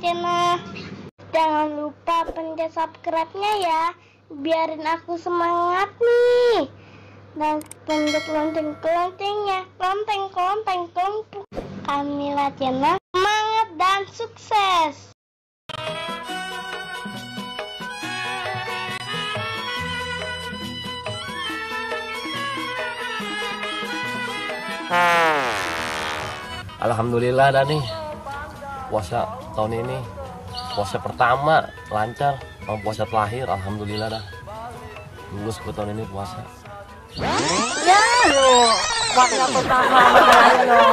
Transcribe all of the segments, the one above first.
Cena. Jangan lupa pencet subscribe-nya ya, biarin aku semangat nih. Dan pencet lonceng-loncengnya, lonceng. Kamila Cena, semangat dan sukses. Alhamdulillah dah nih puasa tahun ini, puasa pertama lancar, puasa terakhir alhamdulillah dah lulus ke tahun ini puasa. Ya lo puasa pertama lo,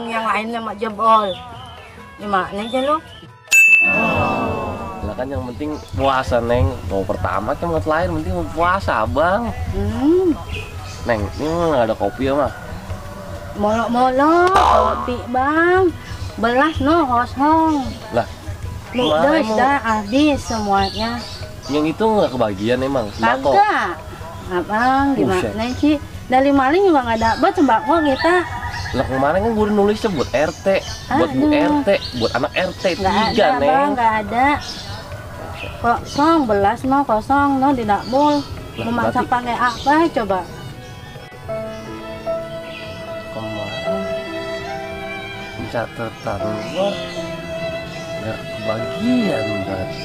yang lainnya mak jebol, gimana aja lo? Lah kan yang penting puasa neng, mau pertama kan mau terakhir, penting mau puasa abang. Neng, ini nggak ada kopi ya mah? Molok kopi bang, belas no kosong. Lah, Ludes dah habis semuanya. yang itu nggak kebagian emang sembako? Kagak, abang gimana sih? Dari maling juga nggak dapet sembako kita. Lah kemarin kan gue udah nulisnya buat RT, buat Bu RT, buat anak RT 3 ada, neng. Bang, nggak ada. Kosong, belas no kosong no di dapur. Mau masak pakai apa coba? Catatan gua nggak kebagian berarti.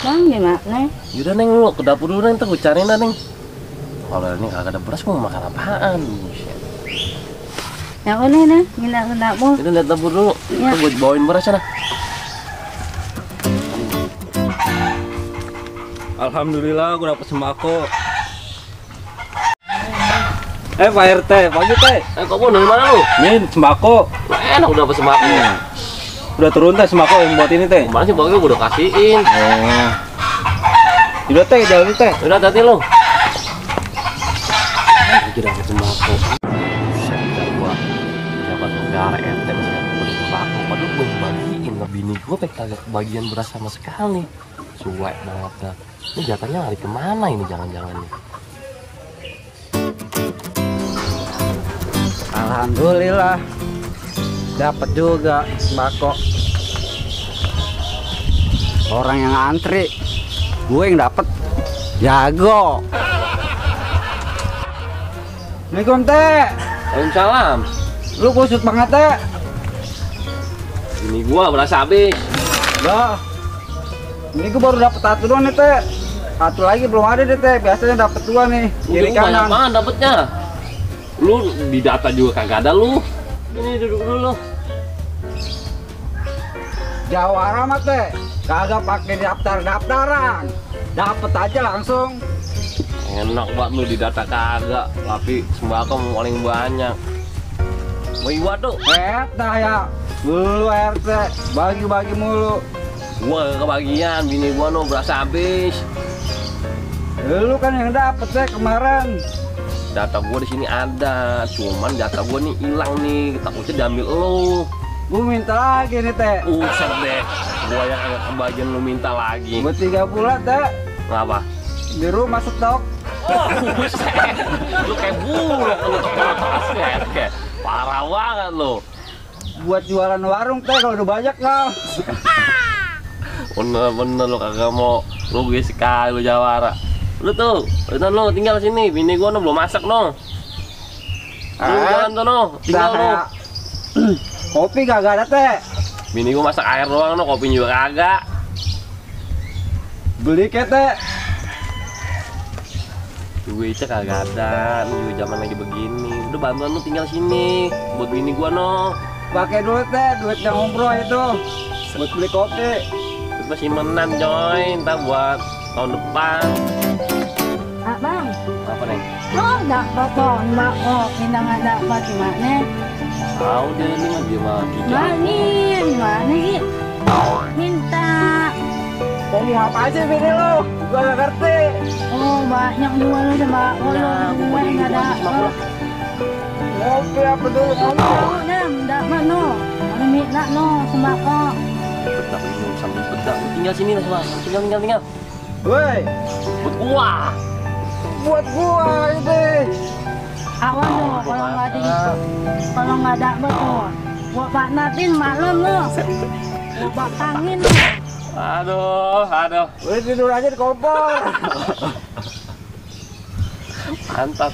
Bang gimana? Yaudah neng, lu ke dapur dulu neng, ntar gue cariin dah neng. Kalau ini kagak ada beras mau makan apaan? Yang udah nih, minta ke dapur. Kita lihat dapur dulu, ya. Gue bawain beras sana. Alhamdulillah gue dapet sembako. Pak RT, pagi teh. Kok dari mana lu? Ini sembako. Enak udah dapet sembako. Udah turun teh sembako yang buat ini teh. Kemarin sih gue udah kasihin. Udah teh, jalan teh. Udah hati lo. Lagi dapet sembako. Buset gua. Jabat negara RT masih dapet sembako. Padahal gue bagiin ke bini gue kagak kebagian beras sama sekali. Suwek banget dah. Ini jatahnya lari kemana ini jangan-jangan nih? Alhamdulillah dapat juga sembako. Orang yang antri, gue yang dapat jago. Assalamualaikum teh. Waalaikumsalam. Lu kusut banget teh. Ini gua berasa habis. Dah. Ini gue baru dapat satu doang nih teh. Satu lagi belum ada deh teh. Biasanya dapat dua nih. Kiri Banyak kanan. banget dapetnya. Lu di data juga kagak ada lu. Ini duduk dulu. Jawara mah teh. Kagak pakai daftaran. Dapat aja langsung. Enak banget lu di data kagak, tapi sembako paling banyak. Mau iwa tuh? Dah ya. Lu RT bagi-bagi mulu. Gua gak kebagian, bini gua no berasa habis. Lu kan yang dapet teh kemarin. Data gua di sini ada, cuman data gua nih hilang nih, takutnya diambil lu. Gua minta lagi nih teh. Usah deh, gua yang agak kebagian lu minta lagi. Buat 3 bulan teh. Ngapa? Di rumah stok. Oh, buset. Lu kayak buruk lu kayak parah banget lu. Buat jualan warung teh kalau udah banyak lah. Bener lu kagak mau, lu gue sekali lu Jawara. Lu tuh, lu tinggal sini, bini gua no belum masak no. Lu jalan tuh no, tinggal lu. Kopi kagak ada teh. Bini gua masak air doang no, kopi juga kagak. Beli ke teh. Duitnya kagak ada, ini juga zaman lagi begini. Udah bantuan lu tinggal sini, buat bini gua no. Pakai dulu teh, duit yang umroh itu. Buat beli kopi. Terus masih menan coy, ntar buat tahun depan. Bang, Apa neng? lo dapat sembako, kita nggak dapat gimana? Tahu deh ini mah dia mah kita. Gimana sih? Minta. Dari apa aja bini lu? Gua gak ngerti. Oh banyak juga lo sembako lo, gue nggak dapat. Kopi apa dulu? Tahu dah, dapat no. Ada minta no sembako. Bedak ini sambil bedak. Tinggal sini lah semua. Tinggal. Woi, Buat gua. buat gua ini. Awan tuh kalau nggak ada, kalau nggak dapat tuh. Buat Pak Nadin maklum lo. Buat angin lo. Aduh. Udah tidur aja di kompor.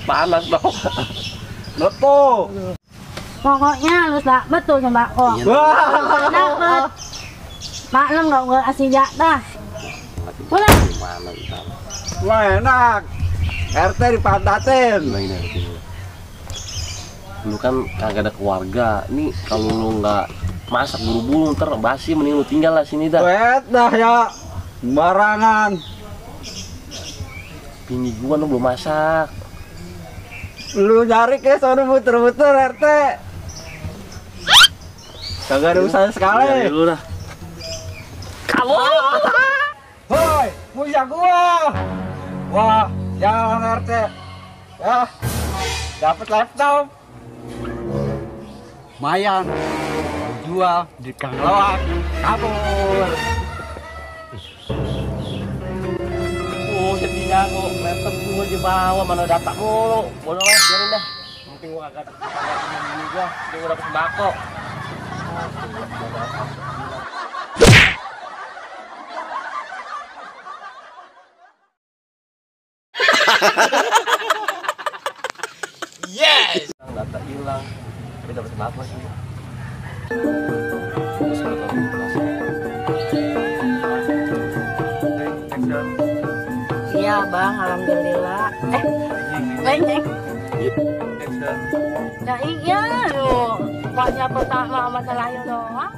Panas dong. Lepo. Pokoknya harus dapet tuh sembako. Wah. Dapet. Maklum nggak ngasih jatah. Pulang. Mana ntar? Wah enak. RT dipantatin. Lu kan kagak ada keluarga. Nih kalau lu nggak masak buru-buru ntar basi, mending lu tinggal lah sini dah. Wet dah ya. Sembarangan. Bini gua lu belum masak. Lu nyari ke sono muter-muter RT. Kagak ada usaha sekali. Biarin dulu dah. Kamu. Hoi, punya gua. Wah, jangan RT. Ya. Dapat laptop. Mayan. Jual di Kang Loak. Kabur. Jadi jago, laptop gua aja bawa, mana data mulu. Bodoh lah, biarin dah. Mungkin gua kagak bini gua, dia udah dapet sembako. Yes. Data hilang, tapi dapat sembako sih. Iya bang, alhamdulillah. Banyak. Ya iya lo. Pokoknya pertama masalahnya doang.